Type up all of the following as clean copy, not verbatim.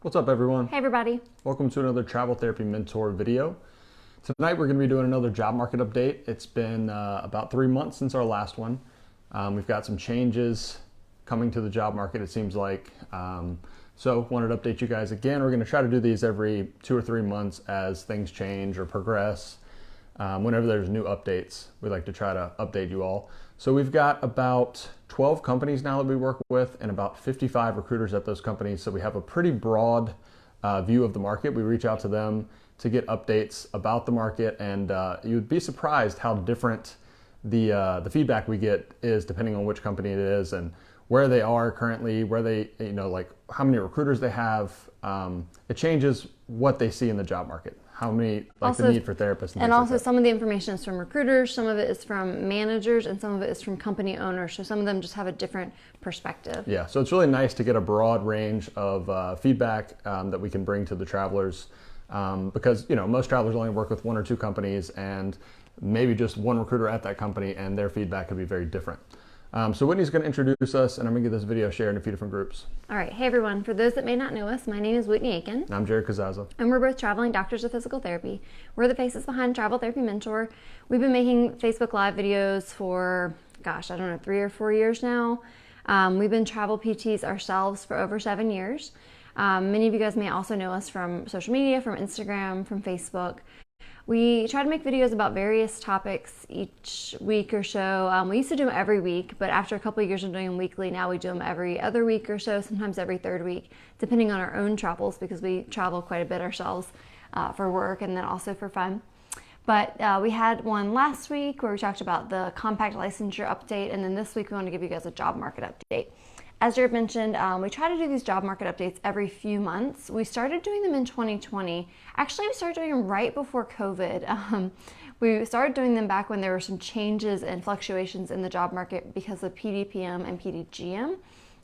What's up, everyone? Hey everybody. Welcome to another Travel Therapy Mentor video. Tonight we're going to be doing another job market update. It's been about 3 months since our last one. We've got some changes coming to the job market, it seems like. So wanted to update you guys again. We're going to try to do these every 2 or 3 months as things change or progress. Whenever there's new updates, we like to try to update you all. So we've got about 12 companies now that we work with and about 55 recruiters at those companies. So we have a pretty broad view of the market. We reach out to them to get updates about the market, and you'd be surprised how different the feedback we get is depending on which company it is and where they are currently, where they, like how many recruiters they have. It changes what they see in the job market. How many, like also, the need for therapists. And also some of the information is from recruiters, some of it is from managers, and some of it is from company owners. So some of them just have a different perspective. Yeah, so it's really nice to get a broad range of feedback that we can bring to the travelers because, most travelers only work with 1 or 2 companies and maybe just one recruiter at that company, and their feedback could be very different. So Whitney's going to introduce us, and I'm going to get this video shared in a few different groups. All right. Hey, everyone. For those that may not know us, my name is Whitney Aiken. And I'm Jared Kazaza. And we're both traveling doctors of physical therapy. We're the faces behind Travel Therapy Mentor. We've been making Facebook Live videos for, 3 or 4 years now. We've been travel PTs ourselves for over 7 years. Many of you guys may also know us from social media, from Instagram, from Facebook. We try to make videos about various topics each week or so. We used to do them every week, but after a couple of years of doing them weekly, now we do them every other week or so, sometimes every third week, depending on our own travels, because we travel quite a bit ourselves for work and then also for fun. But we had one last week where we talked about the compact licensure update, and then this week we want to give you guys a job market update. As Jared mentioned, we try to do these job market updates every few months. We started doing them in 2020. Actually, we started doing them right before COVID. We started doing them back when there were some changes and fluctuations in the job market because of PDPM and PDGM.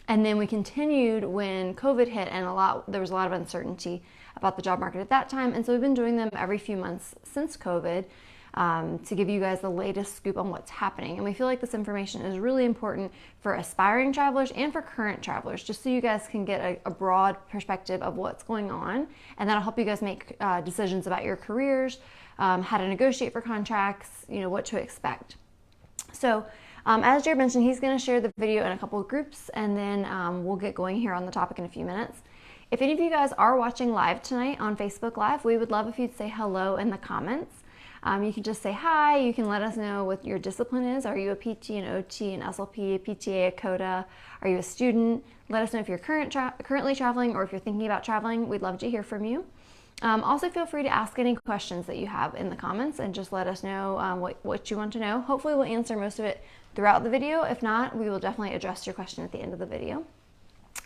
And then we continued when COVID hit, and there was a lot of uncertainty about the job market at that time. And so we've been doing them every few months since COVID. To give you guys the latest scoop on what's happening. And we feel like this information is really important for aspiring travelers and for current travelers, just so you guys can get a broad perspective of what's going on, and that'll help you guys make decisions about your careers, how to negotiate for contracts, what to expect. So as Jared mentioned, he's going to share the video in a couple of groups, and then we'll get going here on the topic in a few minutes. If any of you guys are watching live tonight on Facebook Live, we would love if you'd say hello in the comments. You can just say hi. You can let us know what your discipline is. Are you a PT, an OT, an SLP, a PTA, a CODA? Are you a student? Let us know if you're currently traveling or if you're thinking about traveling. We'd love to hear from you. Also, feel free to ask any questions that you have in the comments and just let us know what you want to know. Hopefully, we'll answer most of it throughout the video. If not, we will definitely address your question at the end of the video.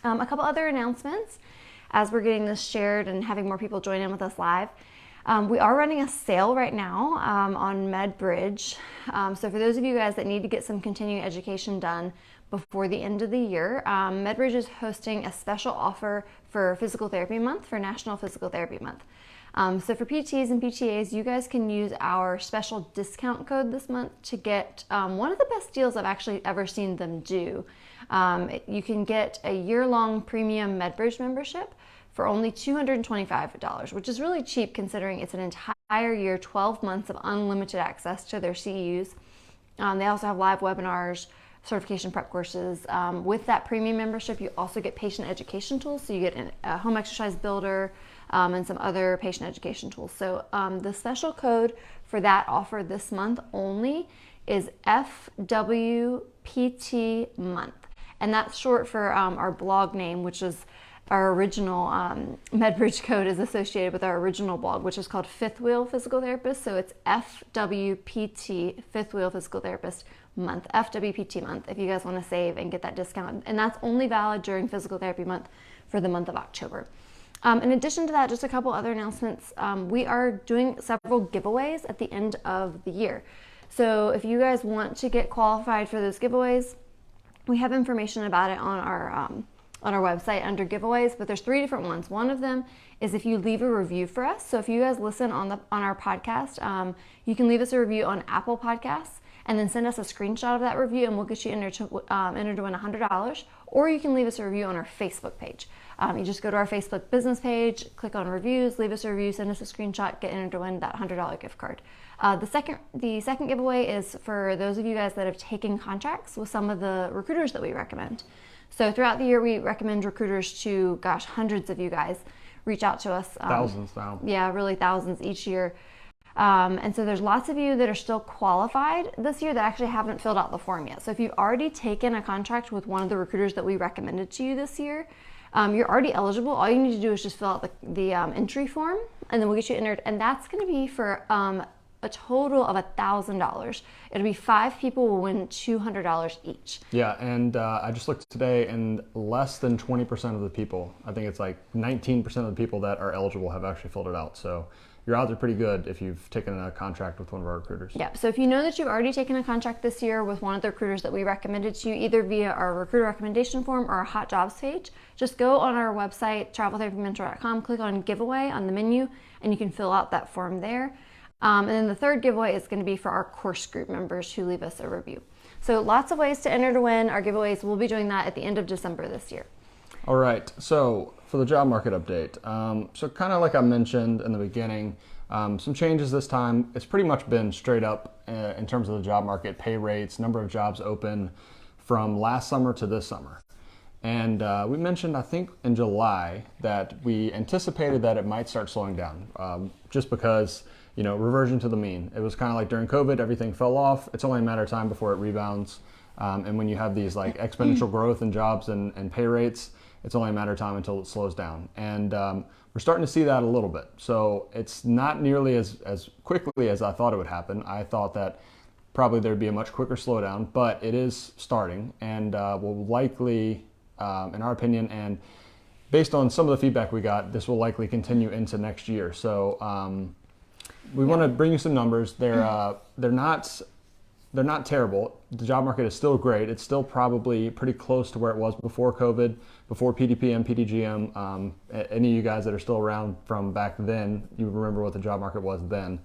A couple other announcements as we're getting this shared and having more people join in with us live. We are running a sale right now on MedBridge. So for those of you guys that need to get some continuing education done before the end of the year, MedBridge is hosting a special offer for Physical Therapy Month, for National Physical Therapy Month. So for PTs and PTAs, you guys can use our special discount code this month to get one of the best deals I've actually ever seen them do. You can get a year-long premium MedBridge membership for only $225, which is really cheap considering it's an entire year, 12 months of unlimited access to their CEUs. They also have live webinars, certification prep courses. With that premium membership, you also get patient education tools. So you get a home exercise builder and some other patient education tools. So the special code for that offer this month only is FWPT month. And that's short for our blog name, which is our original MedBridge code is associated with our original blog, which is called Fifth Wheel Physical Therapist. So it's FWPT, Fifth Wheel Physical Therapist Month, FWPT Month, if you guys want to save and get that discount. And that's only valid during Physical Therapy Month for the month of October. In addition to that, just a couple other announcements. We are doing several giveaways at the end of the year. So if you guys want to get qualified for those giveaways, we have information about it on our website under giveaways, but there's 3 different ones. One of them is if you leave a review for us. So if you guys listen on our podcast, you can leave us a review on Apple Podcasts, and then send us a screenshot of that review, and we'll get you entered to win $100. Or you can leave us a review on our Facebook page. You just go to our Facebook business page, click on reviews, leave us a review, send us a screenshot, get entered to win that $100 gift card. The second giveaway is for those of you guys that have taken contracts with some of the recruiters that we recommend. So throughout the year, we recommend recruiters to, hundreds of you guys reach out to us. Thousands now. Yeah, really thousands each year. And so there's lots of you that are still qualified this year that actually haven't filled out the form yet. So if you've already taken a contract with one of the recruiters that we recommended to you this year, you're already eligible. All you need to do is just fill out the entry form, and then we'll get you entered. And that's going to be for a total of $1,000. It'll be 5 people will win $200 each. Yeah, and I just looked today, and less than 20% of the people, I think it's like 19% of the people that are eligible have actually filled it out. So your odds are pretty good if you've taken a contract with one of our recruiters. Yeah, so if you know that you've already taken a contract this year with one of the recruiters that we recommended to you, either via our recruiter recommendation form or our hot jobs page, just go on our website, traveltherapymentor.com, click on giveaway on the menu, and you can fill out that form there. And then the third giveaway is going to be for our course group members who leave us a review. So lots of ways to enter to win our giveaways. We'll be doing that at the end of December this year. All right, so for the job market update, so kind of like I mentioned in the beginning, some changes this time. It's pretty much been straight up in terms of the job market, pay rates, number of jobs open from last summer to this summer. And we mentioned, I think in July, that we anticipated that it might start slowing down just because, reversion to the mean. It was kind of like during COVID, everything fell off. It's only a matter of time before it rebounds. And when you have these like exponential growth in jobs and pay rates, it's only a matter of time until it slows down. And we're starting to see that a little bit. So it's not nearly as quickly as I thought it would happen. I thought that probably there'd be a much quicker slowdown, but it is starting and will likely, in our opinion, and based on some of the feedback we got, this will likely continue into next year. So we want to bring you some numbers. They're not terrible. The job market is still great. It's still probably pretty close to where it was before COVID, before PDPM, PDGM. Any of you guys that are still around from back then, you remember what the job market was then.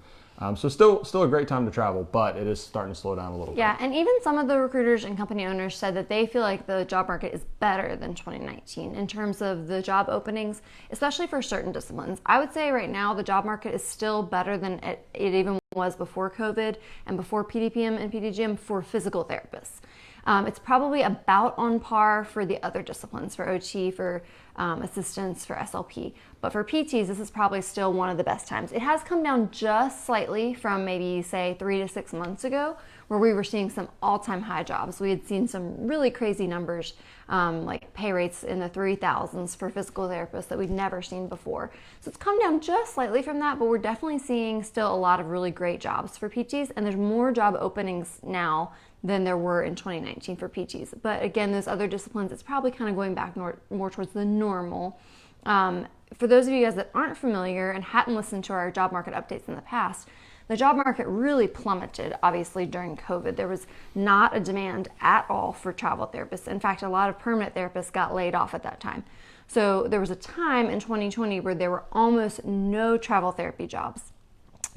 So still a great time to travel, but it is starting to slow down a little bit. Yeah, and even some of the recruiters and company owners said that they feel like the job market is better than 2019 in terms of the job openings, especially for certain disciplines. I would say right now the job market is still better than it even was before COVID and before PDPM and PDGM for physical therapists. It's probably about on par for the other disciplines, for OT, for assistants, for SLP. But for PTs, this is probably still one of the best times. It has come down just slightly from maybe, say, 3 to 6 months ago, where we were seeing some all-time high jobs. We had seen some really crazy numbers, like pay rates in the 3,000s for physical therapists that we'd never seen before. So it's come down just slightly from that, but we're definitely seeing still a lot of really great jobs for PTs, and there's more job openings now than there were in 2019 for PTs. But again, those other disciplines, it's probably kind of going back more towards the normal. For those of you guys that aren't familiar and hadn't listened to our job market updates in the past, the job market really plummeted, obviously, during COVID. There was not a demand at all for travel therapists. In fact, a lot of permanent therapists got laid off at that time. So there was a time in 2020 where there were almost no travel therapy jobs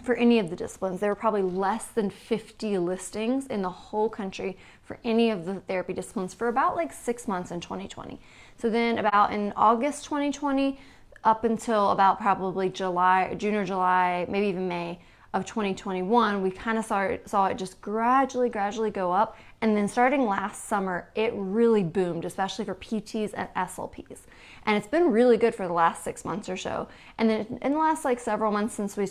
for any of the disciplines. There were probably less than 50 listings in the whole country for any of the therapy disciplines for about like 6 months in 2020. So then about in August 2020 up until about probably June or July, maybe even May of 2021, we kind of saw it just gradually go up. And then starting last summer, it really boomed, especially for PTs and SLPs. And it's been really good for the last 6 months or so. And then in the last like several months since we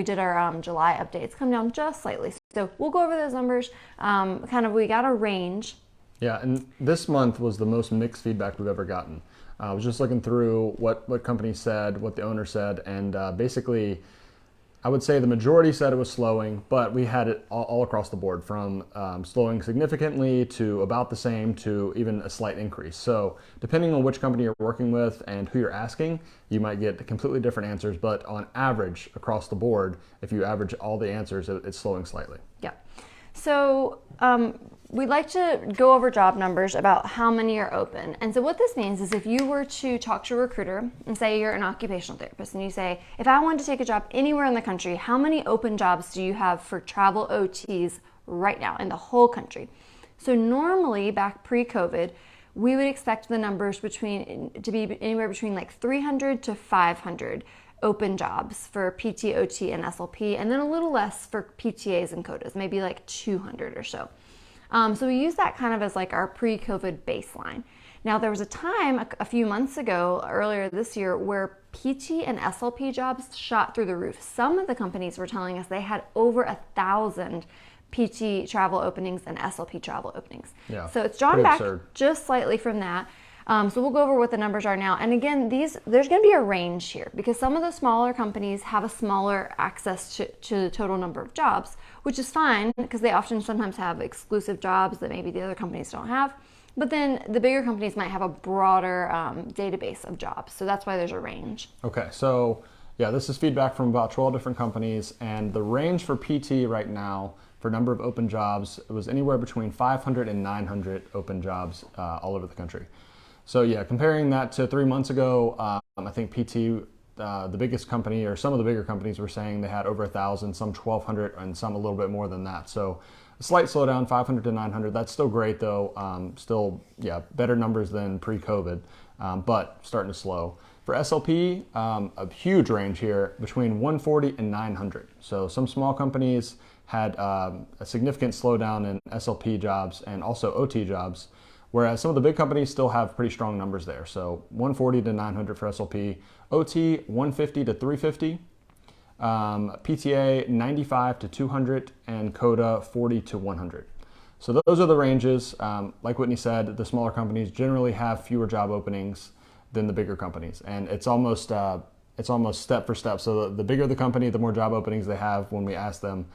did our July update, it's come down just slightly. So we'll go over those numbers. We got a range. Yeah, and this month was the most mixed feedback we've ever gotten. I was just looking through what companies said, what the owner said, and basically, I would say the majority said it was slowing, but we had it all across the board, from slowing significantly to about the same to even a slight increase. So depending on which company you're working with and who you're asking, you might get completely different answers, but on average, across the board, if you average all the answers, it's slowing slightly. Yeah. So we'd like to go over job numbers about how many are open. And so what this means is if you were to talk to a recruiter and say you're an occupational therapist and you say, if I wanted to take a job anywhere in the country, how many open jobs do you have for travel OTs right now in the whole country. So normally back pre-COVID, we would expect the numbers to be anywhere between like 300 to 500 open jobs for PT, OT, and SLP, and then a little less for PTAs and CODAs, maybe like 200 or so. So we use that kind of as like our pre-COVID baseline. Now there was a time a few months ago, earlier this year, where PT and SLP jobs shot through the roof. Some of the companies were telling us they had over 1,000 PT travel openings and SLP travel openings. Yeah, so it's drawn back absurd. just slightly from that. So we'll go over what the numbers are now. And again, there's going to be a range here because some of the smaller companies have a smaller access to the total number of jobs, which is fine because they often sometimes have exclusive jobs that maybe the other companies don't have. But then the bigger companies might have a broader database of jobs. So that's why there's a range. Okay, so yeah, this is feedback from about 12 different companies, and the range for PT right now for number of open jobs, it was anywhere between 500 and 900 open jobs all over the country. So yeah, comparing that to 3 months ago, I think PT, the biggest company, or some of the bigger companies were saying they had over 1,000, some 1,200, and some a little bit more than that. So a slight slowdown, 500 to 900. That's still great though. Still, yeah, better numbers than pre-COVID, but starting to slow. For SLP, a huge range here between 140 and 900. So some small companies had a significant slowdown in SLP jobs and also OT jobs, whereas some of the big companies still have pretty strong numbers there. So 140 to 900 for SLP, OT 150 to 350, PTA 95 to 200, and CODA 40 to 100. So those are the ranges. Like Whitney said, the smaller companies generally have fewer job openings than the bigger companies, and it's almost step for step. So the bigger the company, the more job openings they have when we ask them.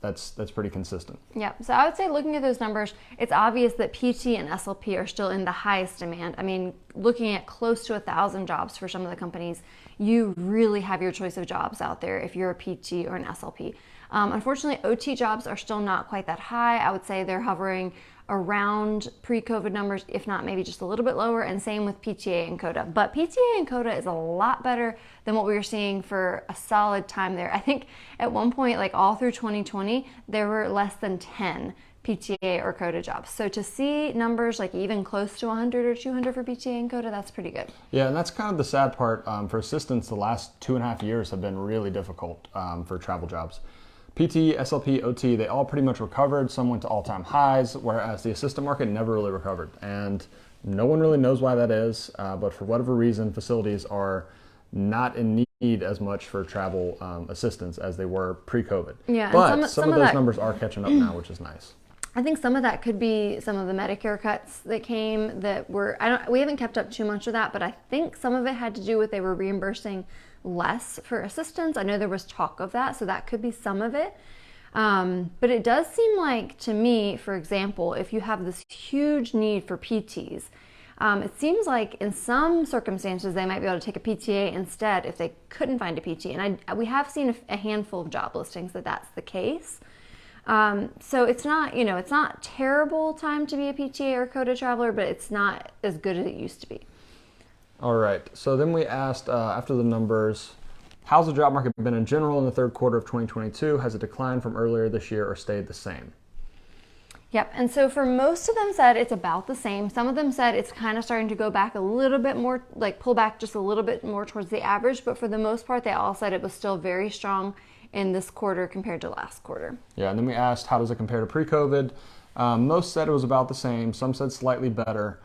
That's pretty consistent. Yeah, so I would say looking at those numbers, it's obvious that PT and SLP are still in the highest demand. I mean, looking at close to 1,000 jobs for some of the companies, you really have your choice of jobs out there if you're a PT or an SLP. Unfortunately, OT jobs are still not quite that high. I would say they're hovering around pre-COVID numbers, if not maybe just a little bit lower, and same with PTA and CODA. But PTA and CODA is a lot better than what we were seeing for a solid time there. I think at one point, like all through 2020, there were less than 10 PTA or CODA jobs. So to see numbers like even close to 100 or 200 for PTA and CODA, that's pretty good. Yeah, and that's kind of the sad part. For assistants, the last 2.5 years have been really difficult for travel jobs. PT, SLP, OT, they all pretty much recovered. Some went to all-time highs, whereas the assistant market never really recovered. And no one really knows why that is, but for whatever reason, facilities are not in need as much for travel assistance as they were pre-COVID. Yeah, but some of those numbers are catching up now, which is nice. I think some of that could be some of the Medicare cuts that came that were, we haven't kept up too much of that, but I think some of it had to do with they were reimbursing less for assistance. I know there was talk of that, so that could be some of it. But it does seem like, to me, for example, if you have this huge need for PTs, it seems like in some circumstances they might be able to take a PTA instead if they couldn't find a PT. And we have seen a handful of job listings that that's the case. So it's not, it's not terrible time to be a PTA or CODA traveler, but it's not as good as it used to be. All right, so then we asked after the numbers, how's the job market been in general in the third quarter of 2022? Has it declined from earlier this year or stayed the same? Yep, and so for most of them said it's about the same. Some of them said it's kind of starting to go back a little bit more, like pull back just a little bit more towards the average, but for the most part, they all said it was still very strong in this quarter compared to last quarter. Yeah, and then we asked, how does it compare to pre-COVID? Most said it was about the same. Some said slightly better.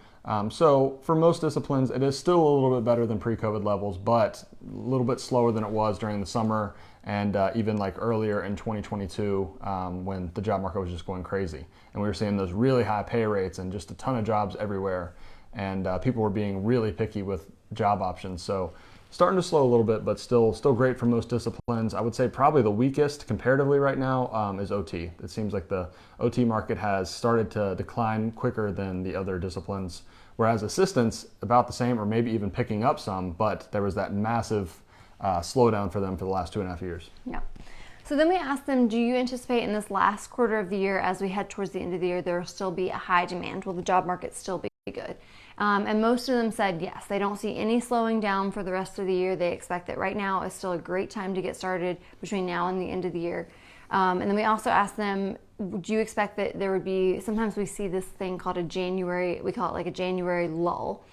So for most disciplines, it is still a little bit better than pre-COVID levels, but a little bit slower than it was during the summer and even like earlier in 2022 when the job market was just going crazy. And we were seeing those really high pay rates and just a ton of jobs everywhere. And people were being really picky with job options. So starting to slow a little bit, but still great for most disciplines. I would say probably the weakest comparatively right now is OT. It seems like the OT market has started to decline quicker than the other disciplines, whereas assistants about the same or maybe even picking up some, but there was that massive slowdown for them for the last 2.5 years. Yeah. So then we asked them, do you anticipate in this last quarter of the year, as we head towards the end of the year, there will still be a high demand? Will the job market still be good? And most of them said yes. They don't see any slowing down for the rest of the year. They expect that right now is still a great time to get started between now and the end of the year. And then we also asked them, do you expect that there would be, sometimes we see this thing called a January, we call it like a January lull.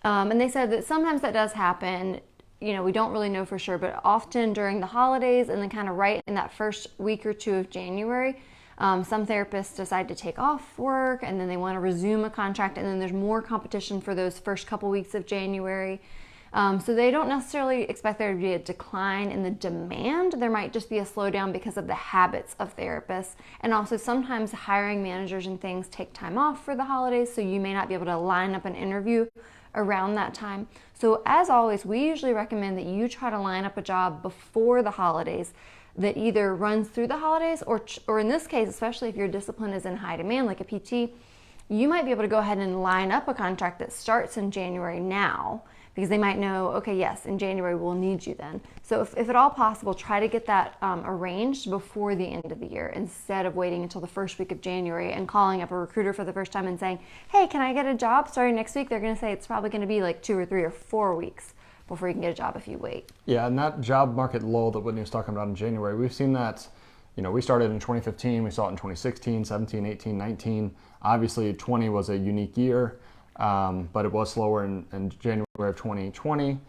And they said that sometimes that does happen. We don't really know for sure, but often during the holidays and then kind of right in that first week or two of January, some therapists decide to take off work and then they want to resume a contract, and then there's more competition for those first couple weeks of January. So they don't necessarily expect there to be a decline in the demand. There might just be a slowdown because of the habits of therapists. And also sometimes hiring managers and things take time off for the holidays, so you may not be able to line up an interview around that time. So as always, we usually recommend that you try to line up a job before the holidays that either runs through the holidays or in this case, especially if your discipline is in high demand like a PT, you might be able to go ahead and line up a contract that starts in January now, because they might know, okay, yes, in January we'll need you then. So if at all possible, try to get that arranged before the end of the year instead of waiting until the first week of January and calling up a recruiter for the first time and saying, hey, can I get a job starting next week? They're going to say it's probably going to be like 2 or 3 or 4 weeks before you can get a job if you wait. Yeah, and that job market lull that Whitney was talking about in January, we've seen that, we started in 2015, we saw it in 2016, 17, 18, 19. Obviously, 20 was a unique year. But it was slower in January of 2020,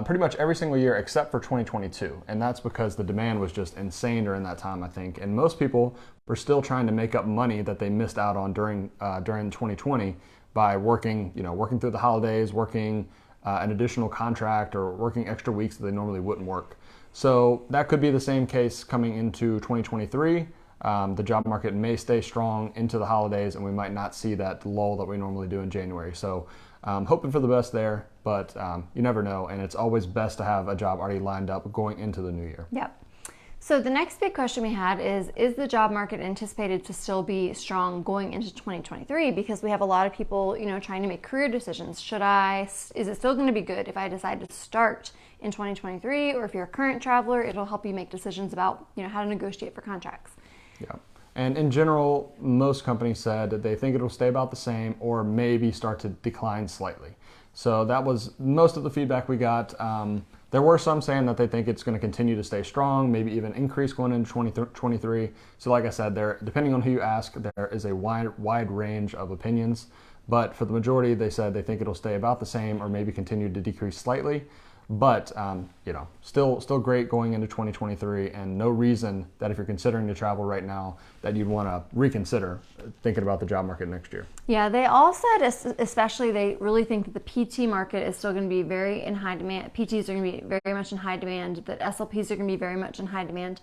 pretty much every single year except for 2022. And that's because the demand was just insane during that time, I think. And most people were still trying to make up money that they missed out on during 2020 by working through the holidays, working an additional contract, or working extra weeks that they normally wouldn't work. So that could be the same case coming into 2023. The job market may stay strong into the holidays, and we might not see that lull that we normally do in January. So hoping for the best there, but you never know, and it's always best to have a job already lined up going into the new year. Yep. So the next big question we had is the job market anticipated to still be strong going into 2023? Because we have a lot of people, trying to make career decisions. Is it still going to be good if I decide to start in 2023? Or if you're a current traveler, it'll help you make decisions about, how to negotiate for contracts. Yeah. And in general, most companies said that they think it'll stay about the same or maybe start to decline slightly. So that was most of the feedback we got. There were some saying that they think it's going to continue to stay strong, maybe even increase going into 2023. So like I said, depending on who you ask, there is a wide range of opinions. But for the majority, they said they think it'll stay about the same or maybe continue to decrease slightly. But, still great going into 2023, and no reason that if you're considering to travel right now that you'd want to reconsider thinking about the job market next year. Yeah, they all said, especially they really think that the PT market is still going to be very in high demand. PTs are going to be very much in high demand, that SLPs are going to be very much in high demand.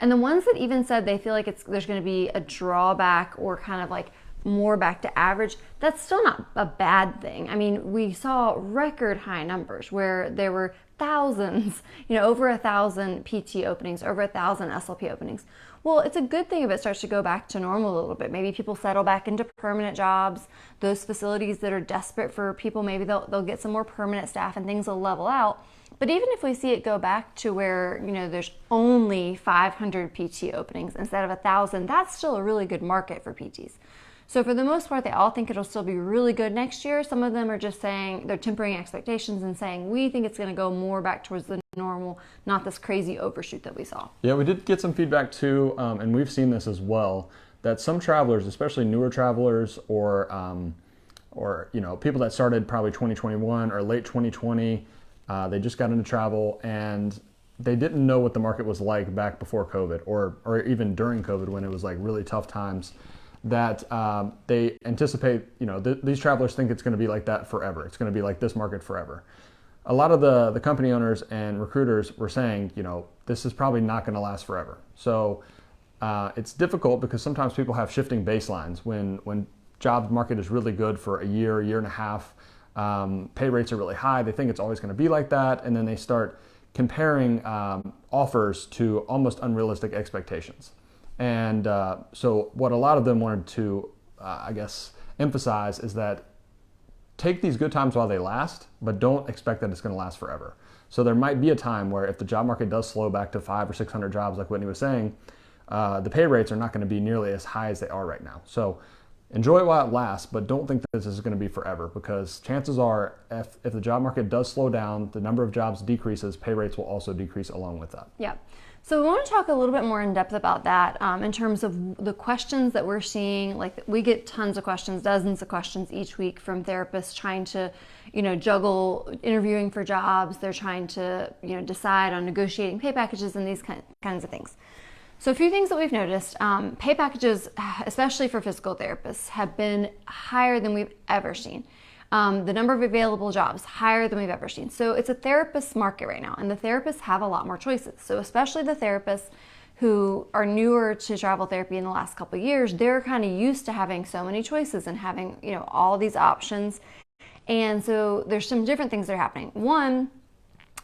And the ones that even said they feel like there's going to be a drawback or kind of like more back to average, that's still not a bad thing. I mean, we saw record high numbers where there were thousands, over 1,000 PT openings, over 1,000 SLP openings. Well, it's a good thing if it starts to go back to normal a little bit. Maybe people settle back into permanent jobs. Those facilities that are desperate for people, maybe they'll get some more permanent staff and things will level out. But even if we see it go back to where, there's only 500 PT openings instead of 1,000, that's still a really good market for PTs. So for the most part, they all think it'll still be really good next year. Some of them are just saying, they're tempering expectations and saying, we think it's going to go more back towards the normal, not this crazy overshoot that we saw. Yeah, we did get some feedback too, and we've seen this as well, that some travelers, especially newer travelers or people that started probably 2021 or late 2020, they just got into travel and they didn't know what the market was like back before COVID or even during COVID when it was like really tough times. That they anticipate, these travelers think it's going to be like that forever. It's going to be like this market forever. A lot of the company owners and recruiters were saying, this is probably not going to last forever. So it's difficult because sometimes people have shifting baselines. When job market is really good for a year and a half, pay rates are really high. They think it's always going to be like that. And then they start comparing offers to almost unrealistic expectations. And so what a lot of them wanted to, emphasize is that take these good times while they last, but don't expect that it's going to last forever. So there might be a time where if the job market does slow back to 500 or 600 jobs, like Whitney was saying, the pay rates are not going to be nearly as high as they are right now. So enjoy it while it lasts, but don't think that this is going to be forever, because chances are if the job market does slow down, the number of jobs decreases, pay rates will also decrease along with that. Yeah. So we want to talk a little bit more in depth about that in terms of the questions that we're seeing. Like, we get tons of questions, dozens of questions each week from therapists trying to, juggle interviewing for jobs. They're trying to, decide on negotiating pay packages and these kinds of things. So a few things that we've noticed, pay packages, especially for physical therapists, have been higher than we've ever seen. The number of available jobs higher than we've ever seen. So it's a therapist's market right now, and the therapists have a lot more choices. So especially the therapists who are newer to travel therapy in the last couple of years, they're kind of used to having so many choices and having, all these options. And so there's some different things that are happening. One,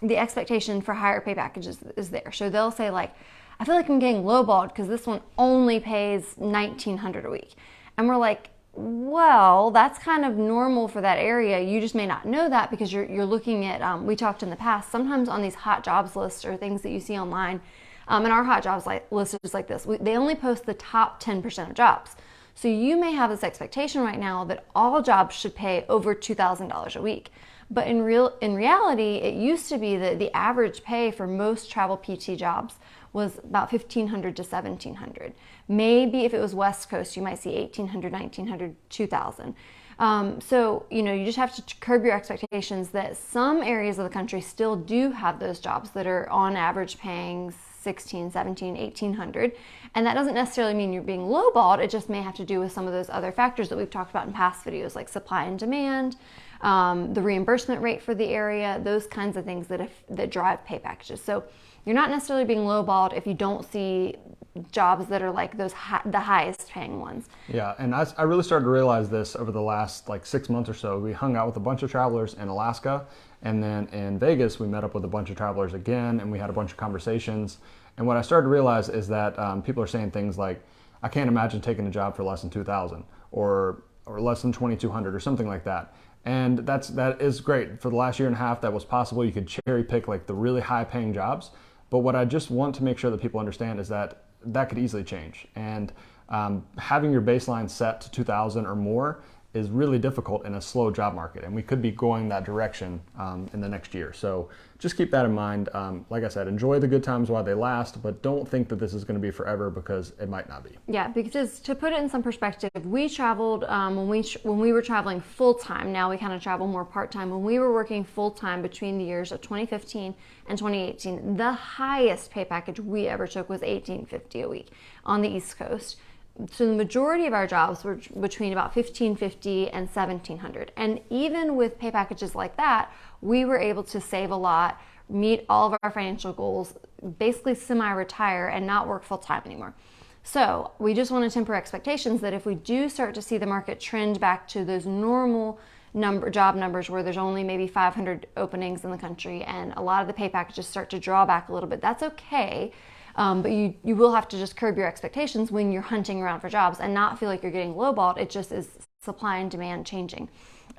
the expectation for higher pay packages is there. So they'll say, like, I feel like I'm getting lowballed because this one only pays $1,900 a week. And we're like, well, that's kind of normal for that area. You just may not know that because you're looking at, we talked in the past, sometimes on these hot jobs lists or things that you see online, and our hot jobs list is like this. They only post the top 10% of jobs. So you may have this expectation right now that all jobs should pay over $2,000 a week. But in reality, it used to be that the average pay for most travel PT jobs was about $1,500 to $1,700. Maybe if it was West Coast, you might see $1,800, $1,900, $2,000. So, you just have to curb your expectations that some areas of the country still do have those jobs that are on average paying $1,600, $1,700, $1,800. And that doesn't necessarily mean you're being lowballed. It just may have to do with some of those other factors that we've talked about in past videos, like supply and demand, the reimbursement rate for the area, those kinds of things that drive pay packages. So you're not necessarily being lowballed if you don't see jobs that are like the highest paying ones. Yeah, and I really started to realize this over the last 6 months or so. We hung out with a bunch of travelers in Alaska, and then in Vegas we met up with a bunch of travelers again, and we had a bunch of conversations. And what I started to realize is that people are saying things like, I can't imagine taking a job for less than $2,000 or less than $2,200 or something like that. And that is great. For the last year and a half, that was possible. You could cherry pick the really high paying jobs. But what I just want to make sure that people understand is that could easily change. And having your baseline set to 2,000 or more is really difficult in a slow job market. And we could be going that direction in the next year. So just keep that in mind. Like I said, enjoy the good times while they last, but don't think that this is going to be forever, because it might not be. Yeah, because to put it in some perspective, we traveled when we were traveling full time. Now we kind of travel more part time. When we were working full time between the years of 2015 and 2018, the highest pay package we ever took was $1,850 a week on the East Coast. So the majority of our jobs were between about $1,550 and $1,700. And even with pay packages like that, we were able to save a lot, meet all of our financial goals, basically semi-retire and not work full time anymore. So we just want to temper expectations that if we do start to see the market trend back to those normal job numbers where there's only maybe 500 openings in the country and a lot of the pay packages start to draw back a little bit, that's okay. But you will have to just curb your expectations when you're hunting around for jobs and not feel like you're getting lowballed. It just is supply and demand changing.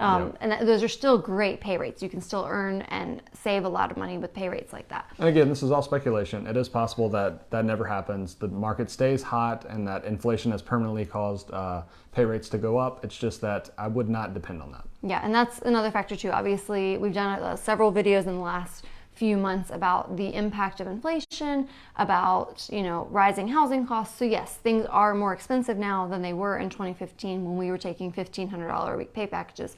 And those are still great pay rates. You can still earn and save a lot of money with pay rates like that. And again, this is all speculation. It is possible that never happens. The market stays hot and that inflation has permanently caused pay rates to go up. It's just that I would not depend on that. Yeah, and that's another factor too. Obviously, we've done several videos in the last few months about the impact of inflation, about rising housing costs. So yes, things are more expensive now than they were in 2015 when we were taking $1,500 a week pay packages.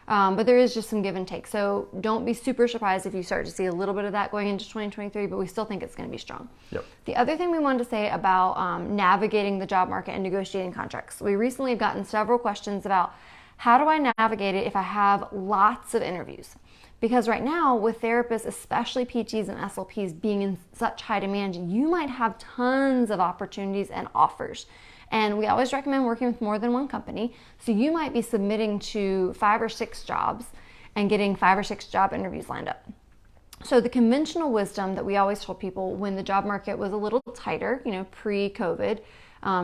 But there is just some give and take. So don't be super surprised if you start to see a little bit of that going into 2023, but we still think it's going to be strong. Yep. The other thing we wanted to say about navigating the job market and negotiating contracts. We recently have gotten several questions about how do I navigate it if I have lots of interviews? Because right now, with therapists, especially PTs and SLPs being in such high demand, you might have tons of opportunities and offers. And we always recommend working with more than one company. So you might be submitting to 5 or 6 jobs and getting 5 or 6 job interviews lined up. So the conventional wisdom that we always told people when the job market was a little tighter, pre-COVID,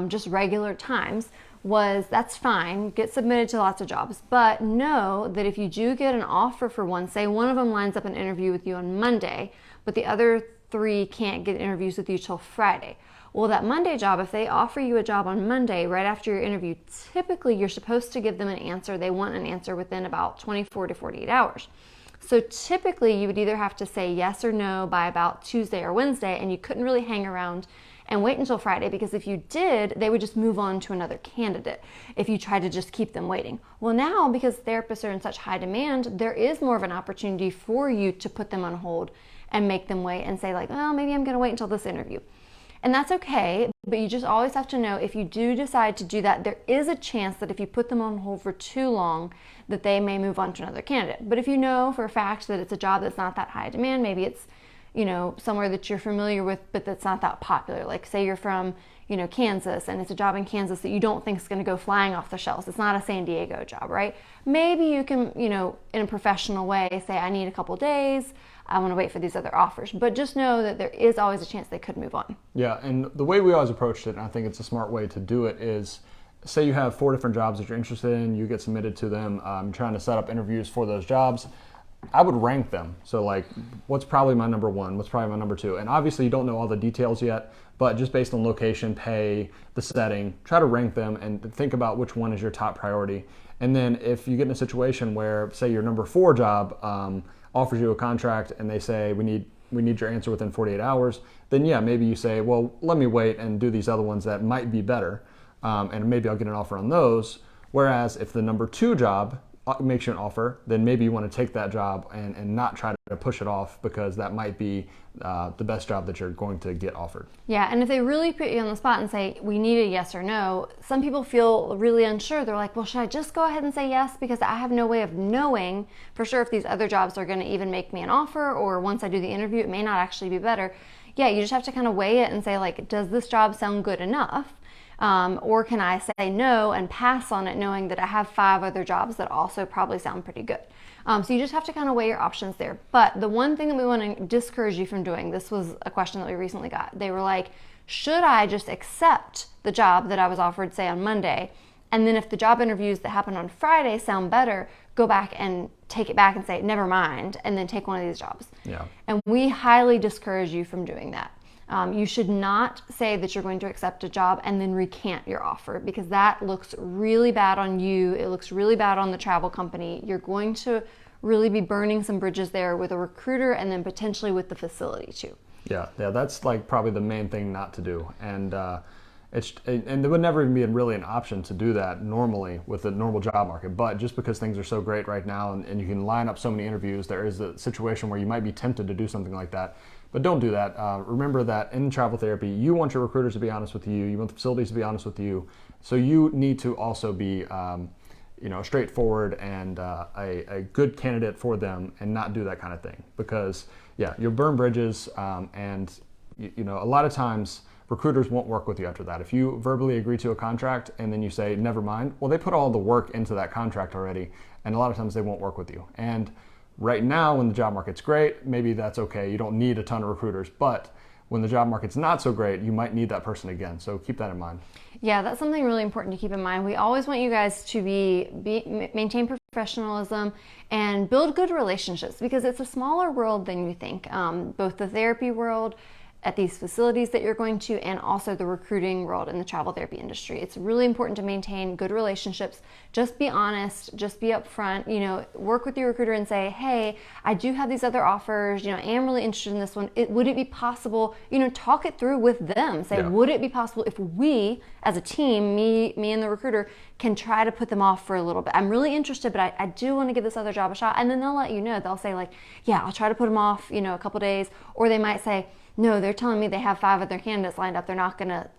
just regular times, was that's fine, get submitted to lots of jobs, but know that if you do get an offer for one, say one of them lines up an interview with you on Monday, but the other 3 can't get interviews with you till Friday. Well, that Monday job, if they offer you a job on Monday right after your interview, typically you're supposed to give them an answer. They want an answer within about 24 to 48 hours. So typically you would either have to say yes or no by about Tuesday or Wednesday, and you couldn't really hang around and wait until Friday, because if you did, they would just move on to another candidate if you tried to just keep them waiting. Well, now, because therapists are in such high demand, there is more of an opportunity for you to put them on hold and make them wait and say like, well, maybe I'm going to wait until this interview. And that's okay, but you just always have to know, if you do decide to do that, there is a chance that if you put them on hold for too long, that they may move on to another candidate. But if you know for a fact that it's a job that's not that high demand, maybe it's, you know, somewhere that you're familiar with, but that's not that popular. Like say you're from, you know, Kansas, and it's a job in Kansas that you don't think is going to go flying off the shelves. It's not a San Diego job, right? Maybe you can, you know, in a professional way say, I need a couple days. I want to wait for these other offers. But just know that there is always a chance they could move on. Yeah, and the way we always approached it, and I think it's a smart way to do it, is say you have 4 different jobs that you're interested in, you get submitted to them, trying to set up interviews for those jobs. I would rank them. So like, what's probably my number 1? What's probably my number 2? And obviously you don't know all the details yet, but just based on location, pay, the setting, try to rank them and think about which one is your top priority. And then if you get in a situation where, say, your number 4 job offers you a contract and they say, we need your answer within 48 hours, then yeah, maybe you say, well, let me wait and do these other ones that might be better, and maybe I'll get an offer on those. Whereas if the number 2 job makes you an offer, then maybe you want to take that job and not try to push it off, because that might be the best job that you're going to get offered. Yeah, and if they really put you on the spot and say, we need a yes or no, some people feel really unsure. They're like, well, should I just go ahead and say yes, because I have no way of knowing for sure if these other jobs are going to even make me an offer, or once I do the interview, it may not actually be better. Yeah, you just have to kind of weigh it and say, like, does this job sound good enough? Or can I say no and pass on it, knowing that I have 5 other jobs that also probably sound pretty good? So you just have to kind of weigh your options there. But the one thing that we want to discourage you from doing, this was a question that we recently got. They were like, should I just accept the job that I was offered, say, on Monday, and then if the job interviews that happen on Friday sound better, go back and take it back and say, never mind, and then take one of these jobs? Yeah. And we highly discourage you from doing that. You should not say that you're going to accept a job and then recant your offer, because that looks really bad on you. It looks really bad on the travel company. You're going to really be burning some bridges there with a recruiter, and then potentially with the facility too. Yeah, that's like probably the main thing not to do. And there would never even be really an option to do that normally with the normal job market. But just because things are so great right now, and you can line up so many interviews, there is a situation where you might be tempted to do something like that. But don't do that. Remember that in travel therapy, you want your recruiters to be honest with you. You want the facilities to be honest with you. So you need to also be, straightforward and a good candidate for them, and not do that kind of thing. Because yeah, you'll burn bridges, and a lot of times recruiters won't work with you after that. If you verbally agree to a contract and then you say never mind, well, they put all the work into that contract already, and a lot of times they won't work with you. And right now, when the job market's great, maybe that's okay. You don't need a ton of recruiters. But when the job market's not so great, you might need that person again. So keep that in mind. Yeah, that's something really important to keep in mind. We always want you guys to maintain professionalism and build good relationships, because it's a smaller world than you think. Both the therapy world at these facilities that you're going to, and also the recruiting world in the travel therapy industry. It's really important to maintain good relationships. Just be honest, just be upfront, work with your recruiter and say, hey, I do have these other offers, I am really interested in this one. Would it be possible, talk it through with them. Say, would it be possible if we, as a team, me and the recruiter, can try to put them off for a little bit? I'm really interested, but I do want to give this other job a shot. And then they'll let you know. They'll say like, yeah, I'll try to put them off, a couple days. Or they might say, no, they're telling me they have 5 other candidates lined up. They're not going to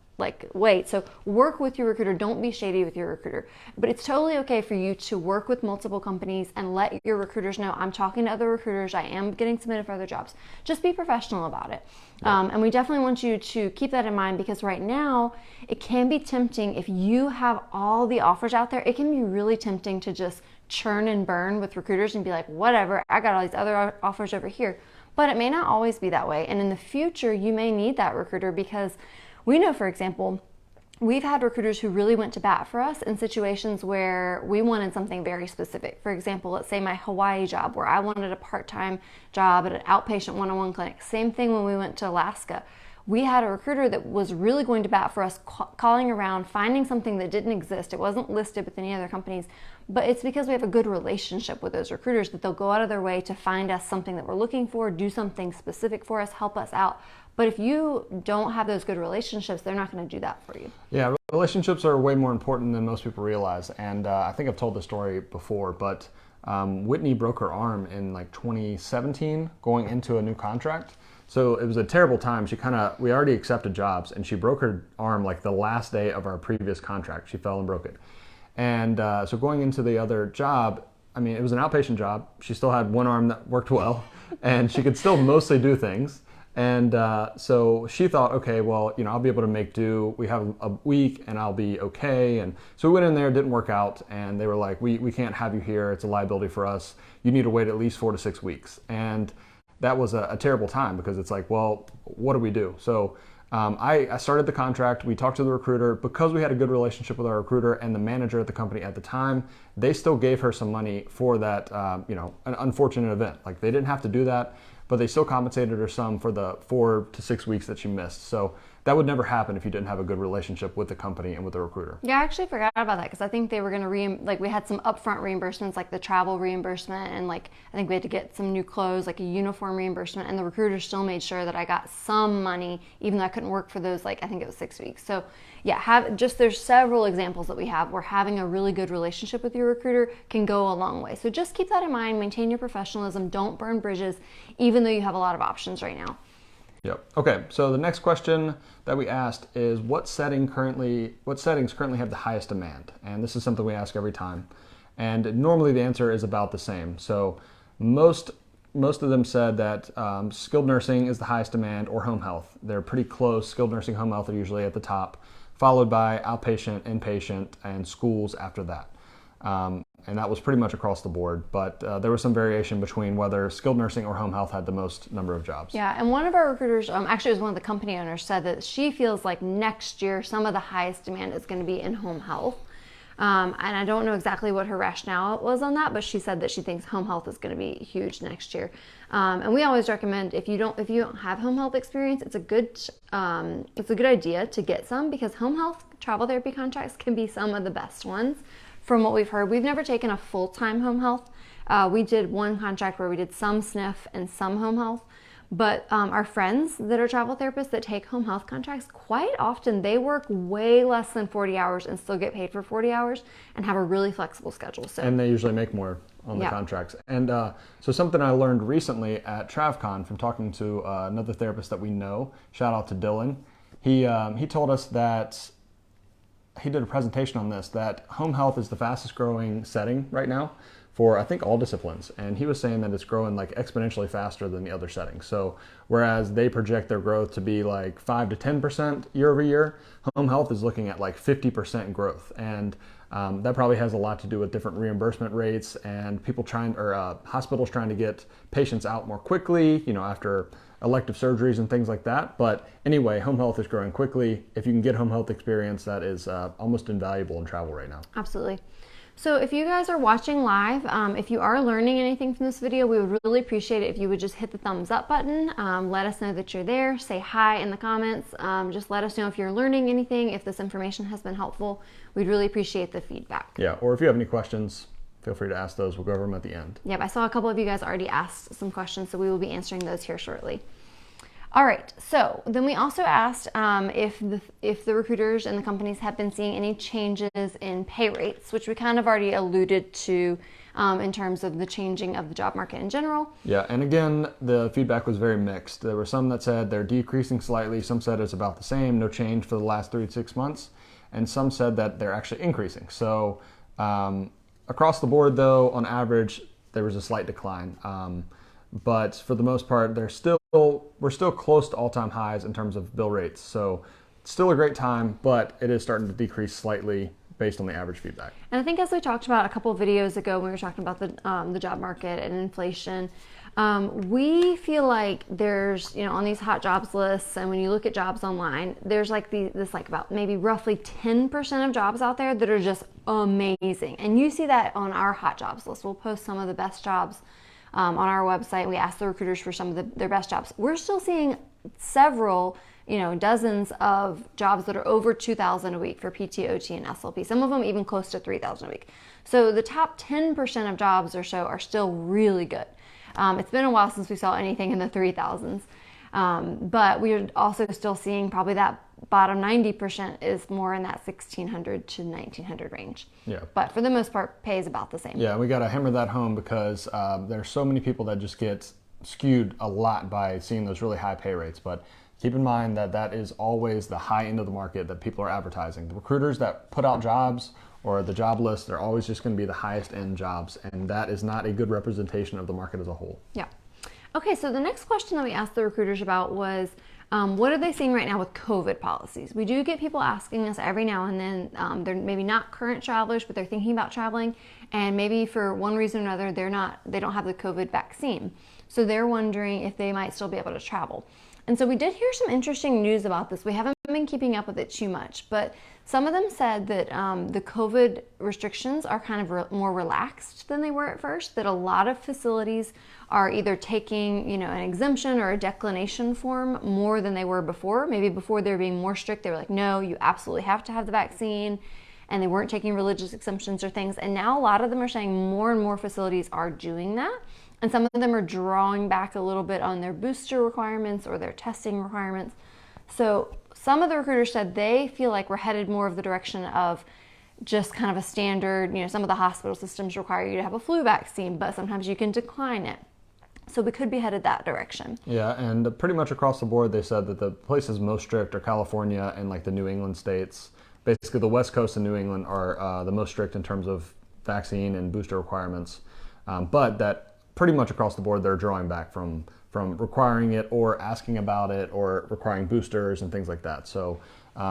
wait. So work with your recruiter. Don't be shady with your recruiter. But it's totally okay for you to work with multiple companies and let your recruiters know, I'm talking to other recruiters. I am getting submitted for other jobs. Just be professional about it. And we definitely want you to keep that in mind, because right now it can be tempting, if you have all the offers out there, it can be really tempting to just churn and burn with recruiters and be like, whatever, I got all these other offers over here. But it may not always be that way. And in the future, you may need that recruiter, because we know, for example, we've had recruiters who really went to bat for us in situations where we wanted something very specific. For example, let's say my Hawaii job, where I wanted a part-time job at an outpatient one-on-one clinic. Same thing when we went to Alaska. We had a recruiter that was really going to bat for us, calling around, finding something that didn't exist. It wasn't listed with any other companies, but it's because we have a good relationship with those recruiters that they'll go out of their way to find us something that we're looking for, do something specific for us, help us out. But if you don't have those good relationships, they're not going to do that for you. Yeah, relationships are way more important than most people realize. And I think I've told this story before, but Whitney broke her arm in like 2017 going into a new contract. So it was a terrible time. We already accepted jobs, and she broke her arm like the last day of our previous contract. She fell and broke it. And so going into the other job, I mean, it was an outpatient job. She still had one arm that worked well, and she could still mostly do things. And so she thought, okay, well, I'll be able to make do. We have a week and I'll be okay. And so we went in there, it didn't work out. And they were like, we can't have you here. It's a liability for us. You need to wait at least 4 to 6 weeks. And that was a terrible time because it's like, well, what do we do? So I started the contract. We talked to the recruiter. Because we had a good relationship with our recruiter and the manager at the company at the time, they still gave her some money for that, an unfortunate event. Like, they didn't have to do that, but they still compensated her some for the 4 to 6 weeks that she missed. So that would never happen if you didn't have a good relationship with the company and with the recruiter. Yeah, I actually forgot about that because I think they were going to we had some upfront reimbursements, like the travel reimbursement, and I think we had to get some new clothes, like a uniform reimbursement, and the recruiter still made sure that I got some money, even though I couldn't work for those, I think it was 6 weeks. So yeah, there's several examples that we have where having a really good relationship with your recruiter can go a long way. So just keep that in mind, maintain your professionalism, don't burn bridges, even though you have a lot of options right now. Yep. Okay, so the next question that we asked is what settings currently have the highest demand? And this is something we ask every time. And normally the answer is about the same. So most of them said that skilled nursing is the highest demand, or home health. They're pretty close. Skilled nursing, home health are usually at the top, followed by outpatient, inpatient, and schools after that. And that was pretty much across the board, but there was some variation between whether skilled nursing or home health had the most number of jobs. Yeah, and one of our recruiters, actually it was one of the company owners, said that she feels like next year some of the highest demand is going to be in home health. And I don't know exactly what her rationale was on that, but she said that she thinks home health is going to be huge next year. And we always recommend if you don't have home health experience, it's a good idea to get some, because home health travel therapy contracts can be some of the best ones. From what we've heard, we've never taken a full-time home health. We did one contract where we did some SNF and some home health, but our friends that are travel therapists that take home health contracts, quite often they work way less than 40 hours and still get paid for 40 hours and have a really flexible schedule. And they usually make more on the contracts. And so something I learned recently at TravCon from talking to another therapist that we know, shout out to Dylan, he told us that he did a presentation on this, that home health is the fastest growing setting right now for, I think, all disciplines. And he was saying that it's growing exponentially faster than the other settings. So whereas they project their growth to be 5 to 10% year over year, home health is looking at 50% growth. And that probably has a lot to do with different reimbursement rates and hospitals trying to get patients out more quickly, after elective surgeries and things like that. But anyway, home health is growing quickly. If you can get home health experience, that is almost invaluable in travel right now. Absolutely. So if you guys are watching live, if you are learning anything from this video, we would really appreciate it if you would just hit the thumbs up button. Let us know that you're there. Say hi in the comments. Just let us know if you're learning anything, if this information has been helpful. We'd really appreciate the feedback. Yeah, or if you have any questions, feel free to ask those. We'll go over them at the end. Yep, I saw a couple of you guys already asked some questions, so we will be answering those here shortly. All right, so then we also asked if the recruiters and the companies have been seeing any changes in pay rates, which we kind of already alluded to in terms of the changing of the job market in general. Yeah, and again, the feedback was very mixed. There were some that said they're decreasing slightly, some said it's about the same, no change for the last 3 to 6 months, and some said that they're actually increasing. So across the board, though, on average, there was a slight decline. But for the most part, we're still close to all-time highs in terms of bill rates. So it's still a great time, but it is starting to decrease slightly based on the average feedback. And I think, as we talked about a couple of videos ago when we were talking about the job market and inflation, we feel like there's, on these hot jobs lists, and when you look at jobs online, there's about maybe roughly 10% of jobs out there that are just amazing. And you see that on our hot jobs list. We'll post some of the best jobs on our website. We asked the recruiters for some of their best jobs. We're still seeing several, dozens of jobs that are over 2,000 a week for PT, OT, and SLP. Some of them even close to 3,000 a week. So the top 10% of jobs or so are still really good. It's been a while since we saw anything in the 3,000s. But we're also still seeing probably that bottom 90% is more in that 1,600 to 1,900 range. Yeah. But for the most part, pay is about the same. Yeah, we got to hammer that home because there's so many people that just get skewed a lot by seeing those really high pay rates. But keep in mind that that is always the high end of the market that people are advertising. The recruiters that put out jobs or the job list, they're always just going to be the highest end jobs. And that is not a good representation of the market as a whole. Yeah. Okay, so the next question that we asked the recruiters about was, what are they seeing right now with COVID policies? We do get people asking us every now and then. They're maybe not current travelers, but they're thinking about traveling, and maybe for one reason or another, they don't have the COVID vaccine. So they're wondering if they might still be able to travel. And so we did hear some interesting news about this. We haven't been keeping up with it too much, but some of them said that the COVID restrictions are kind of more relaxed than they were at first, that a lot of facilities are either taking, an exemption or a declination form more than they were before. Maybe before they were being more strict, they were like, no, you absolutely have to have the vaccine, and they weren't taking religious exemptions or things. And now a lot of them are saying more and more facilities are doing that. And some of them are drawing back a little bit on their booster requirements or their testing requirements. So some of the recruiters said they feel like we're headed more of the direction of just kind of a standard, some of the hospital systems require you to have a flu vaccine, but sometimes you can decline it. So we could be headed that direction. Yeah, and pretty much across the board, they said that the places most strict are California and like the New England states. Basically, the West Coast and New England are the most strict in terms of vaccine and booster requirements. But that pretty much across the board, they're drawing back from requiring it or asking about it or requiring boosters and things like that. So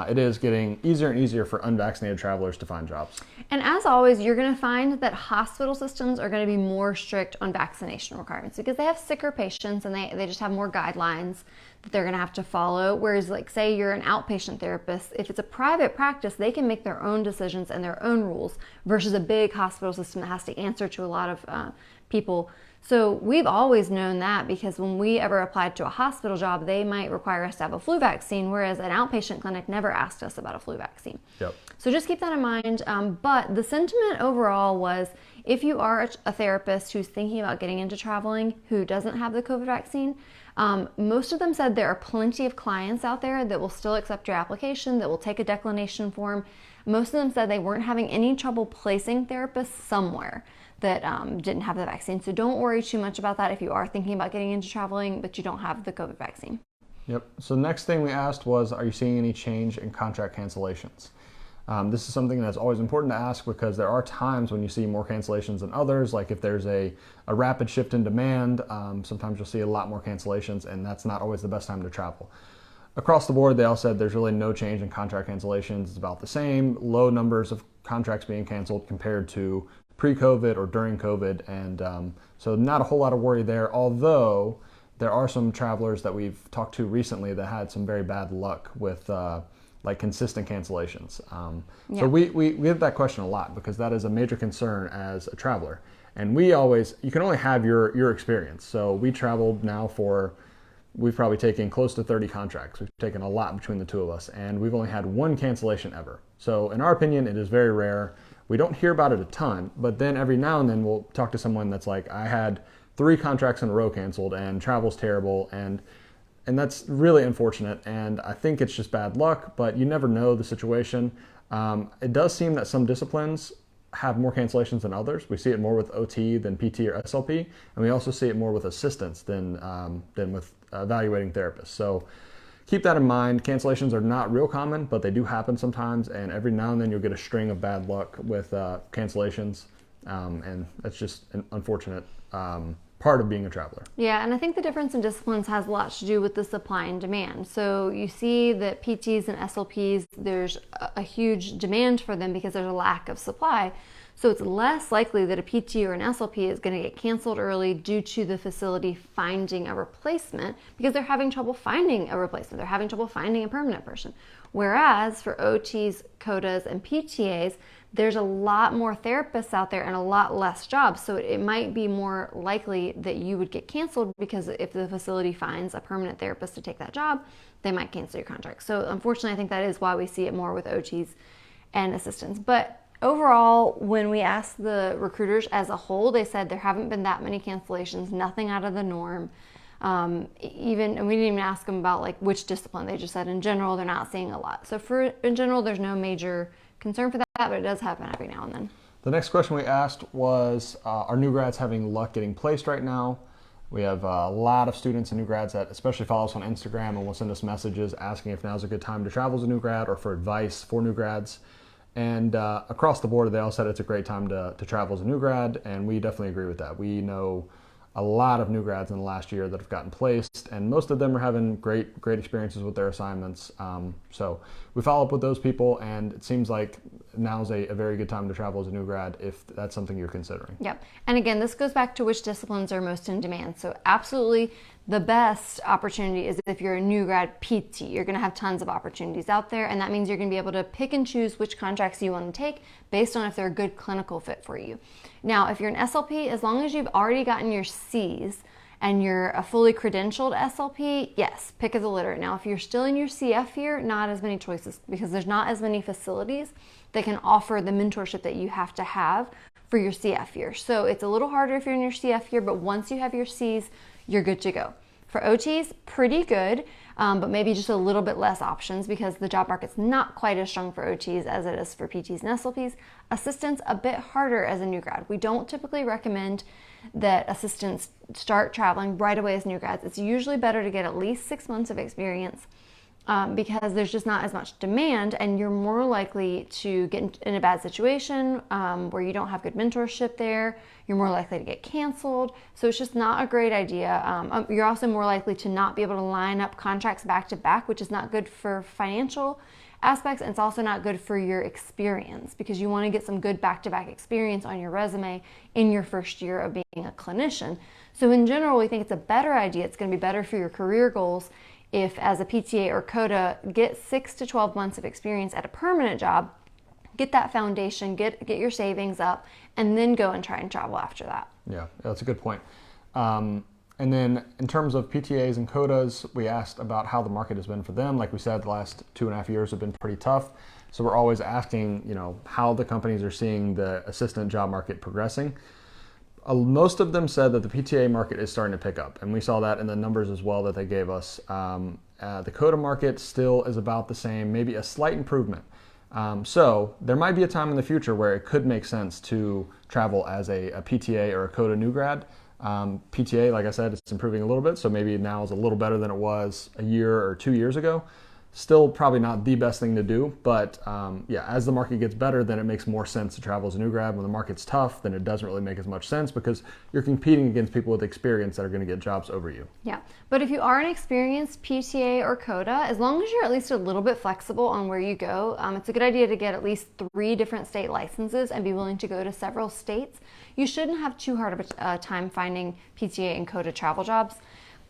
it is getting easier and easier for unvaccinated travelers to find jobs. And as always, you're going to find that hospital systems are going to be more strict on vaccination requirements because they have sicker patients and they just have more guidelines that they're going to have to follow. Whereas, like, say you're an outpatient therapist, if it's a private practice, they can make their own decisions and their own rules versus a big hospital system that has to answer to a lot of people. So we've always known that because when we ever applied to a hospital job, they might require us to have a flu vaccine, whereas an outpatient clinic never asked us about a flu vaccine. Yep. So just keep that in mind. But the sentiment overall was, if you are a therapist who's thinking about getting into traveling who doesn't have the COVID vaccine, most of them said there are plenty of clients out there that will still accept your application, that will take a declination form. Most of them said they weren't having any trouble placing therapists somewhere that didn't have the vaccine. So don't worry too much about that if you are thinking about getting into traveling, but you don't have the COVID vaccine. Yep. So the next thing we asked was, are you seeing any change in contract cancellations? This is something that's always important to ask because there are times when you see more cancellations than others. Like if there's a rapid shift in demand, sometimes you'll see a lot more cancellations, and that's not always the best time to travel. Across the board, they all said there's really no change in contract cancellations. It's about the same, low numbers of contracts being canceled compared to pre-COVID or during COVID. And so not a whole lot of worry there, although there are some travelers that we've talked to recently that had some very bad luck with like consistent cancellations. So we get that question a lot because that is a major concern as a traveler. And you can only have your experience. So we traveled now we've probably taken close to 30 contracts. We've taken a lot between the two of us, and we've only had one cancellation ever. So in our opinion, it is very rare. We don't hear about it a ton, but then every now and then we'll talk to someone that's like, I had 3 contracts in a row canceled and travel's terrible, and that's really unfortunate, and I think it's just bad luck, but you never know the situation. It does seem that some disciplines have more cancellations than others. We see it more with OT than PT or SLP, and we also see it more with assistants than with evaluating therapists. So keep that in mind. Cancellations are not real common, but they do happen sometimes, and every now and then you'll get a string of bad luck with cancellations, and that's just an unfortunate part of being a traveler. Yeah, and I think the difference in disciplines has a lot to do with the supply and demand. So you see that PTs and SLPs, there's a huge demand for them because there's a lack of supply. So it's less likely that a PT or an SLP is going to get canceled early due to the facility finding a replacement because they're having trouble finding a replacement. They're having trouble finding a permanent person. Whereas for OTs, CODAs, and PTAs, there's a lot more therapists out there and a lot less jobs. So it might be more likely that you would get canceled, because if the facility finds a permanent therapist to take that job, they might cancel your contract. So unfortunately, I think that is why we see it more with OTs and assistants. But overall, when we asked the recruiters as a whole, they said there haven't been that many cancellations, nothing out of the norm. And we didn't even ask them about like which discipline. They just said in general they're not seeing a lot. So in general, there's no major concern for that, but it does happen every now and then. The next question we asked was, are new grads having luck getting placed right now? We have a lot of students and new grads that especially follow us on Instagram and will send us messages asking if now's a good time to travel as a new grad or for advice for new grads. And across the board, they all said it's a great time to travel as a new grad, and we definitely agree with that. We know a lot of new grads in the last year that have gotten placed, and most of them are having great experiences with their assignments. So we follow up with those people, and it seems like now's a very good time to travel as a new grad if that's something you're considering. Yep. And again, this goes back to which disciplines are most in demand. So absolutely the best opportunity is if you're a new grad PT. You're going to have tons of opportunities out there, and that means you're going to be able to pick and choose which contracts you want to take based on if they're a good clinical fit for you. Now, if you're an SLP, as long as you've already gotten your C's and you're a fully credentialed SLP, yes, pick of the litter. Now, if you're still in your CF year, not as many choices, because there's not as many facilities that can offer the mentorship that you have to have for your CF year. So it's a little harder if you're in your CF year, but once you have your C's, you're good to go. For OTs, pretty good, but maybe just a little bit less options because the job market's not quite as strong for OTs as it is for PTs and SLPs. Assistants, a bit harder as a new grad. We don't typically recommend that assistants start traveling right away as new grads. It's usually better to get at least 6 months of experience because there's just not as much demand, and you're more likely to get in a bad situation where you don't have good mentorship there. You're more likely to get canceled. So it's just not a great idea. You're also more likely to not be able to line up contracts back to back, which is not good for financial aspects, and it's also not good for your experience because you want to get some good back-to-back experience on your resume in your first year of being a clinician. So in general, we think it's a better idea. It's going to be better for your career goals if, as a PTA or CODA, get 6 to 12 months of experience at a permanent job, get that foundation, get your savings up, and then go and try and travel after that. Yeah, that's a good point. And then in terms of PTAs and CODAs, we asked about how the market has been for them. Like we said, the last 2.5 years have been pretty tough. So we're always asking, how the companies are seeing the assistant job market progressing. Most of them said that the PTA market is starting to pick up, and we saw that in the numbers as well that they gave us. The CODA market still is about the same, maybe a slight improvement. So there might be a time in the future where it could make sense to travel as a PTA or a CODA new grad. PTA, like I said, it's improving a little bit, so maybe now is a little better than it was a year or 2 years ago. Still probably not the best thing to do, but as the market gets better, then it makes more sense to travel as a new grad. When the market's tough, then it doesn't really make as much sense because you're competing against people with experience that are going to get jobs over you. Yeah, but if you are an experienced PTA or CODA, as long as you're at least a little bit flexible on where you go, it's a good idea to get at least 3 different state licenses and be willing to go to several states. You shouldn't have too hard of a time finding PTA and CODA travel jobs.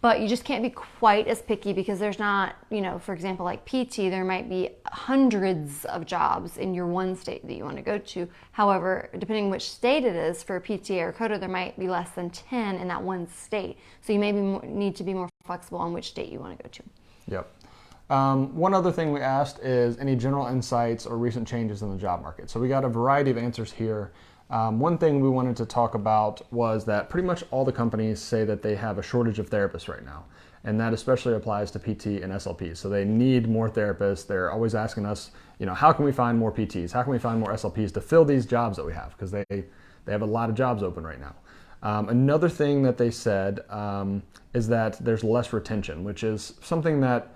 But you just can't be quite as picky because there's not, for example, like PT, there might be hundreds of jobs in your one state that you want to go to. However, depending which state it is for PTA or CODA, there might be less than 10 in that one state. So you maybe need to be more flexible on which state you want to go to. Yep. One other thing we asked is any general insights or recent changes in the job market. So we got a variety of answers here. One thing we wanted to talk about was that pretty much all the companies say that they have a shortage of therapists right now. And that especially applies to PT and SLPs. So they need more therapists. They're always asking us, how can we find more PTs? How can we find more SLPs to fill these jobs that we have? Because they have a lot of jobs open right now. Another thing that they said is that there's less retention, which is something that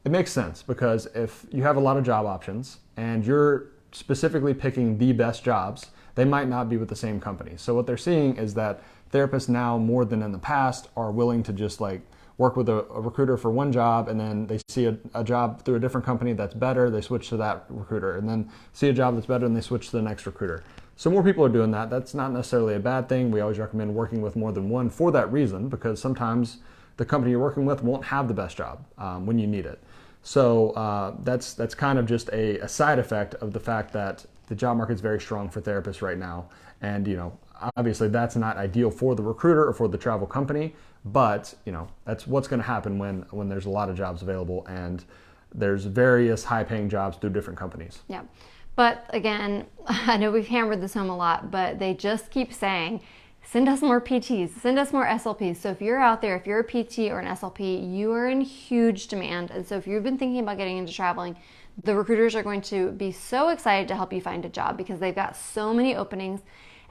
it makes sense because if you have a lot of job options and you're specifically picking the best jobs, they might not be with the same company. So what they're seeing is that therapists now, more than in the past, are willing to just work with a recruiter for one job, and then they see a job through a different company that's better, they switch to that recruiter, and then see a job that's better and they switch to the next recruiter. So more people are doing that. That's not necessarily a bad thing. We always recommend working with more than one for that reason, because sometimes the company you're working with won't have the best job when you need it. So that's kind of just a side effect of the fact that the job market's very strong for therapists right now. And, obviously that's not ideal for the recruiter or for the travel company, but, that's what's going to happen when there's a lot of jobs available and there's various high-paying jobs through different companies. Yeah. But again, I know we've hammered this home a lot, but they just keep saying, send us more PTs, send us more SLPs. So if you're out there, if you're a PT or an SLP, you are in huge demand. And so if you've been thinking about getting into traveling, the recruiters are going to be so excited to help you find a job because they've got so many openings.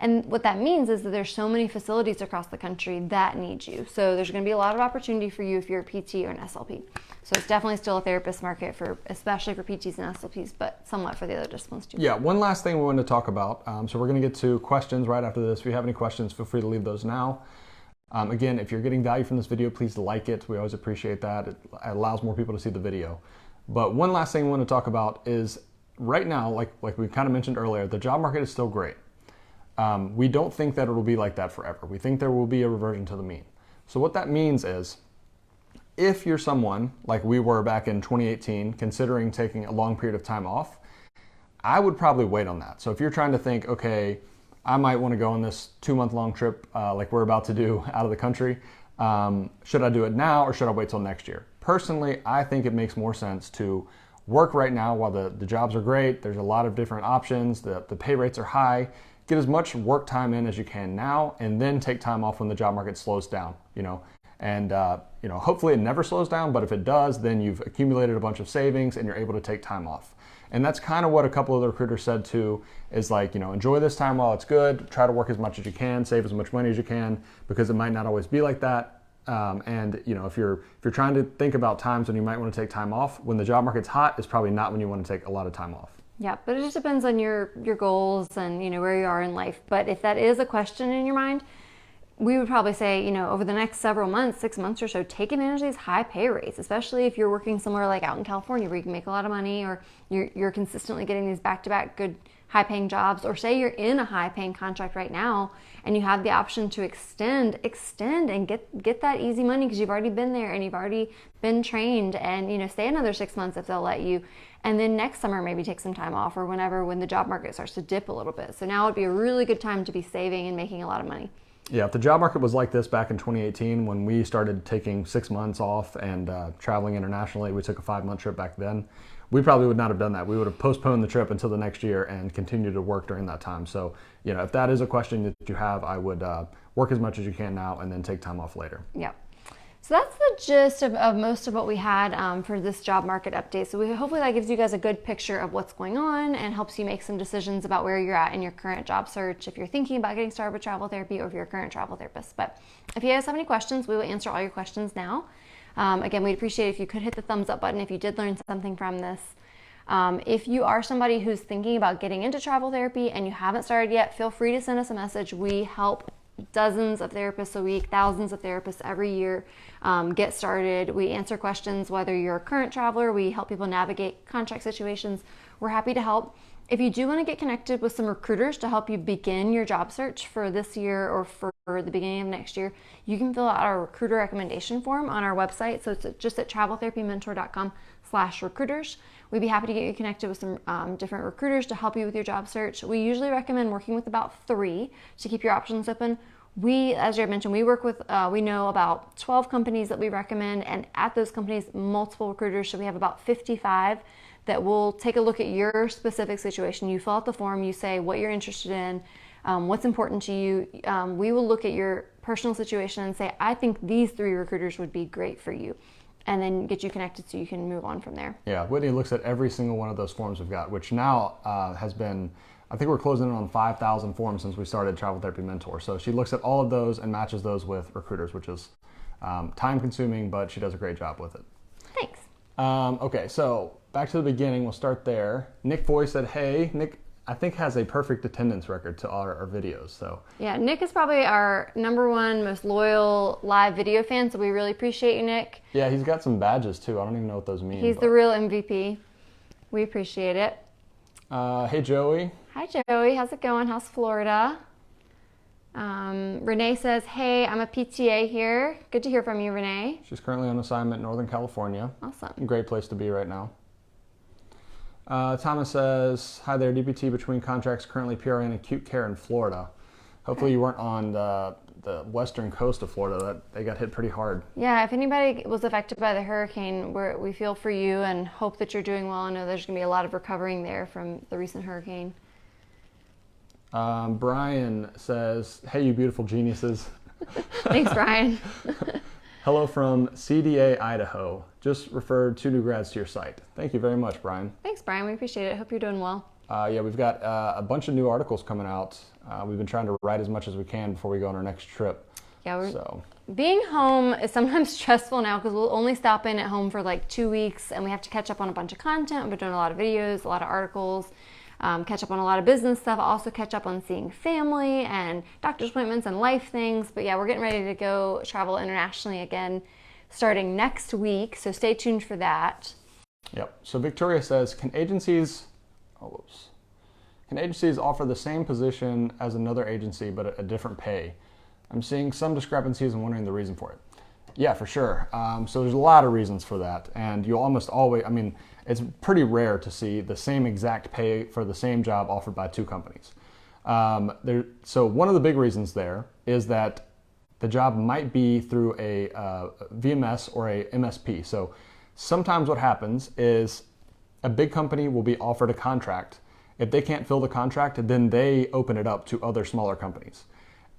And what that means is that there's so many facilities across the country that need you. So there's going to be a lot of opportunity for you if you're a PT or an SLP. So it's definitely still a therapist market, especially for PTs and SLPs, but somewhat for the other disciplines too. Yeah, one last thing we wanted to talk about. So we're going to get to questions right after this. If you have any questions, feel free to leave those now. Again, if you're getting value from this video, please like it. We always appreciate that. It allows more people to see the video. But one last thing we want to talk about is right now, like we kind of mentioned earlier, the job market is still great. We don't think that it will be like that forever. We think there will be a reversion to the mean. So what that means is, if you're someone like we were back in 2018, considering taking a long period of time off, I would probably wait on that. So if you're trying to think, okay, I might want to go on this 2-month-long trip like we're about to do out of the country, should I do it now or should I wait till next year? Personally, I think it makes more sense to work right now while the jobs are great. There's a lot of different options. The pay rates are high. Get as much work time in as you can now, and then take time off when the job market slows down, And, hopefully it never slows down, but if it does, then you've accumulated a bunch of savings and you're able to take time off. And that's kind of what a couple of the recruiters said too, is like, enjoy this time while it's good, try to work as much as you can, save as much money as you can, because it might not always be like that. If you're trying to think about times when you might want to take time off, when the job market's hot, it's probably not when you want to take a lot of time off. Yeah, but it just depends on your goals and, where you are in life. But if that is a question in your mind, we would probably say, over the next several months, 6 months or so, take advantage of these high pay rates, especially if you're working somewhere like out in California where you can make a lot of money, or you're consistently getting these back-to-back good high-paying jobs, or say you're in a high-paying contract right now and you have the option to extend and get that easy money because you've already been there and you've already been trained, and stay another 6 months if they'll let you. And then next summer, maybe take some time off or when the job market starts to dip a little bit. So now would be a really good time to be saving and making a lot of money. Yeah, if the job market was like this back in 2018, when we started taking 6 months off and traveling internationally, we took a 5-month trip back then, we probably would not have done that. We would have postponed the trip until the next year and continued to work during that time. So, if that is a question that you have, I would work as much as you can now and then take time off later. Yeah. So that's the gist of most of what we had for this job market update. So hopefully that gives you guys a good picture of what's going on and helps you make some decisions about where you're at in your current job search, if you're thinking about getting started with travel therapy or if you're a current travel therapist. But if you guys have any questions, we will answer all your questions now. Again, we'd appreciate it if you could hit the thumbs up button if you did learn something from this. If you are somebody who's thinking about getting into travel therapy and you haven't started yet, feel free to send us a message. We help dozens of therapists a week, thousands of therapists every year get started. We answer questions whether you're a current traveler. We help people navigate contract situations. We're happy to help. If you do want to get connected with some recruiters to help you begin your job search for this year or for the beginning of next year, you can fill out our recruiter recommendation form on our website. So it's just at traveltherapymentor.com/recruiters. We'd be happy to get you connected with some different recruiters to help you with your job search. We usually recommend working with about 3 to keep your options open. We, as Jared mentioned, we work with, we know about 12 companies that we recommend, and at those companies, multiple recruiters. So we have about 55 that will take a look at your specific situation. You fill out the form, you say what you're interested in, what's important to you. We will look at your personal situation and say, I think these 3 recruiters would be great for you, and then get you connected so you can move on from there. Yeah, Whitney looks at every single one of those forms we've got, which now has been, I think we're closing in on 5,000 forms since we started Travel Therapy Mentor. So she looks at all of those and matches those with recruiters, which is time consuming, but she does a great job with it. Thanks. Okay, so back to the beginning, we'll start there. Nick Foy said, hey, Nick, I think has a perfect attendance record to our videos. So yeah, Nick is probably our #1 most loyal live video fan, so we really appreciate you, Nick. Yeah, he's got some badges too. I don't even know what those mean. He's the real MVP. We appreciate it. Hey, Joey. Hi, Joey. How's it going? How's Florida? Renee says, hey, I'm a PTA here. Good to hear from you, Renee. She's currently on assignment in Northern California. Awesome. Great place to be right now. Thomas says, hi there, DPT between contracts, currently PRN and acute care in Florida. Hopefully you weren't on the western coast of Florida. They got hit pretty hard. Yeah, if anybody was affected by the hurricane, we feel for you and hope that you're doing well. I know there's going to be a lot of recovering there from the recent hurricane. Brian says, hey, you beautiful geniuses. Thanks, Brian. Hello from CDA, Idaho. Just referred 2 new grads to your site. Thank you very much, Brian. Thanks, Brian. We appreciate it. Hope you're doing well. Yeah, we've got a bunch of new articles coming out. We've been trying to write as much as we can before we go on our next trip. Yeah, being home is sometimes stressful now because we'll only stop in at home for like 2 weeks and we have to catch up on a bunch of content. We've been doing a lot of videos, a lot of articles, catch up on a lot of business stuff, also catch up on seeing family and doctor's appointments and life things. But yeah, we're getting ready to go travel internationally again starting next week, so stay tuned for that. Yep. So Victoria says, can agencies offer the same position as another agency but a different pay? I'm seeing some discrepancies and wondering the reason for it. Yeah, for sure. So there's a lot of reasons for that, and you almost always, it's pretty rare to see the same exact pay for the same job offered by 2 companies. So one of the big reasons there is that the job might be through a VMS or a MSP. So sometimes what happens is a big company will be offered a contract. If they can't fill the contract, then they open it up to other smaller companies.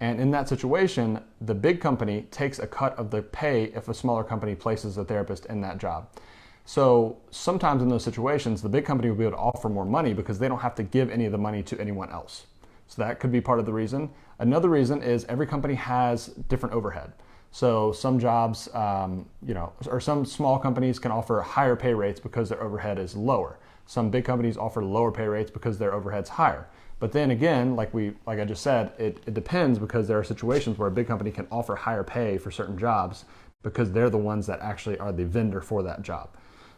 And in that situation, the big company takes a cut of the pay if a smaller company places a therapist in that job. So sometimes in those situations, the big company will be able to offer more money because they don't have to give any of the money to anyone else. So that could be part of the reason. Another reason is every company has different overhead. So some jobs, or some small companies can offer higher pay rates because their overhead is lower. Some big companies offer lower pay rates because their overhead's higher. But then again, like I just said, it depends because there are situations where a big company can offer higher pay for certain jobs because they're the ones that actually are the vendor for that job.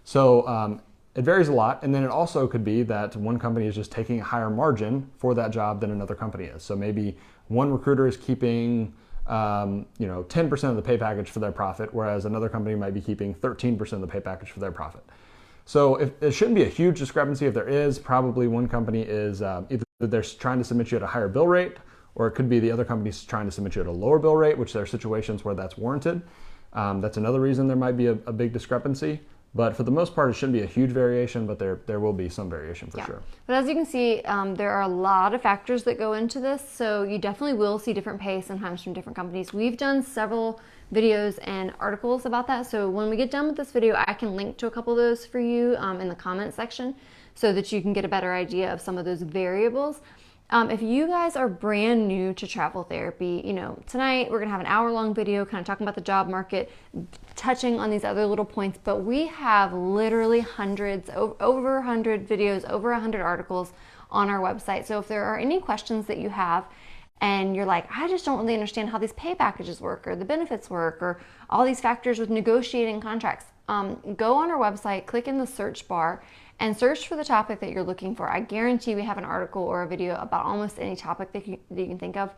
So it varies a lot. And then it also could be that one company is just taking a higher margin for that job than another company is. So maybe one recruiter is keeping 10% of the pay package for their profit, whereas another company might be keeping 13% of the pay package for their profit. So it shouldn't be a huge discrepancy. If there is, probably one company is either they're trying to submit you at a higher bill rate, or it could be the other company's trying to submit you at a lower bill rate, which there are situations where that's warranted. That's another reason there might be a big discrepancy. But for the most part, it shouldn't be a huge variation, but there will be some variation for sure. But as you can see, there are a lot of factors that go into this. So you definitely will see different pay sometimes from different companies. We've done several videos and articles about that. So when we get done with this video, I can link to a couple of those for you in the comment section so that you can get a better idea of some of those variables. If you guys are brand new to travel therapy, tonight we're gonna have an hour-long video kind of talking about the job market, touching on these other little points, but we have literally hundreds, over 100 videos, over 100 articles on our website. So if there are any questions that you have and you're like, I just don't really understand how these pay packages work or the benefits work or all these factors with negotiating contracts, go on our website, click in the search bar, and search for the topic that you're looking for. I guarantee we have an article or a video about almost any topic that you can think of.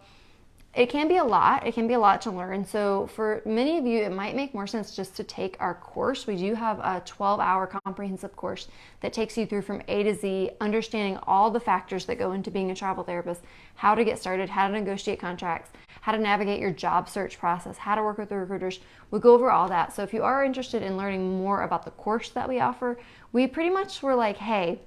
It can be a lot. It can be a lot to learn. So for many of you, it might make more sense just to take our course. We do have a 12-hour comprehensive course that takes you through from A to Z, understanding all the factors that go into being a travel therapist, how to get started, how to negotiate contracts, how to navigate your job search process, how to work with the recruiters. We go over all that. So if you are interested in learning more about the course that we offer, we pretty much were like, hey,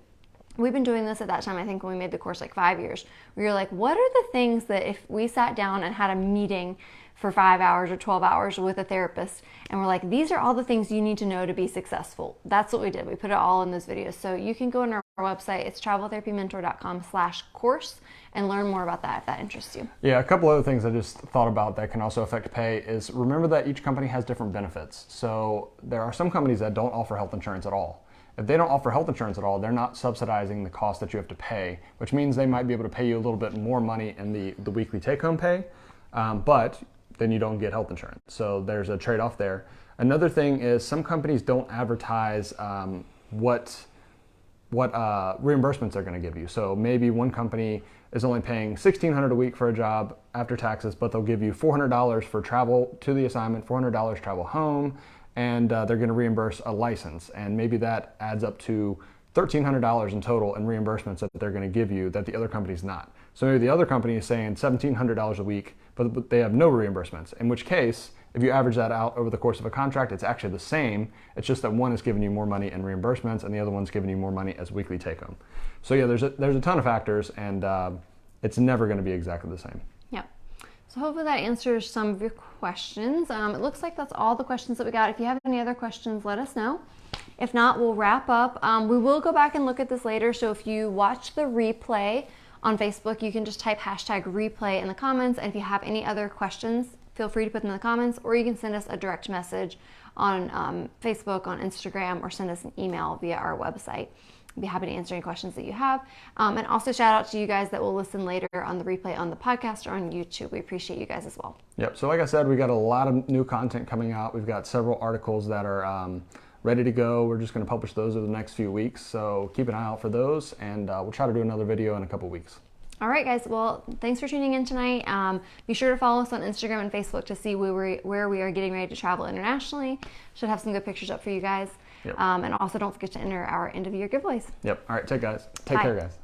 we've been doing this at that time, I think when we made the course like 5 years. We were like, what are the things that if we sat down and had a meeting for 5 hours or 12 hours with a therapist, and we're like, these are all the things you need to know to be successful. That's what we did. We put it all in those videos. So you can go on our website, it's traveltherapymentor.com/course, and learn more about that if that interests you. Yeah, a couple other things I just thought about that can also affect pay is remember that each company has different benefits. So there are some companies that don't offer health insurance at all. If they don't offer health insurance at all, they're not subsidizing the cost that you have to pay, which means they might be able to pay you a little bit more money in the weekly take-home pay, but then you don't get health insurance. So there's a trade-off there. Another thing is some companies don't advertise what reimbursements they're going to give you. So maybe one company is only paying $1,600 a week for a job after taxes, but they'll give you $400 for travel to the assignment, $400 travel home, and they're going to reimburse a license, and maybe that adds up to $1,300 in total in reimbursements that they're going to give you that the other company's not. So maybe the other company is saying $1,700 a week, but they have no reimbursements, in which case, if you average that out over the course of a contract, it's actually the same. It's just that one is giving you more money in reimbursements and the other one's giving you more money as weekly take-home. So yeah, there's a ton of factors, and it's never going to be exactly the same. Yep. So hopefully that answers some of your questions. It looks like that's all the questions that we got. If you have any other questions, let us know. If not, we'll wrap up. We will go back and look at this later. So if you watch the replay on Facebook, you can just type #replay in the comments. And if you have any other questions, feel free to put them in the comments, or you can send us a direct message on Facebook, on Instagram, or send us an email via our website. I'd be happy to answer any questions that you have. And also shout out to you guys that will listen later on the replay on the podcast or on YouTube. We appreciate you guys as well. Yep. So like I said, we got a lot of new content coming out. We've got several articles that are ready to go. We're just going to publish those over the next few weeks. So keep an eye out for those, and we'll try to do another video in a couple weeks. All right, guys. Well, thanks for tuning in tonight. Be sure to follow us on Instagram and Facebook to see where we are getting ready to travel internationally. Should have some good pictures up for you guys. Yep. And also don't forget to enter our end of year giveaways. Yep. All right. Take care, guys.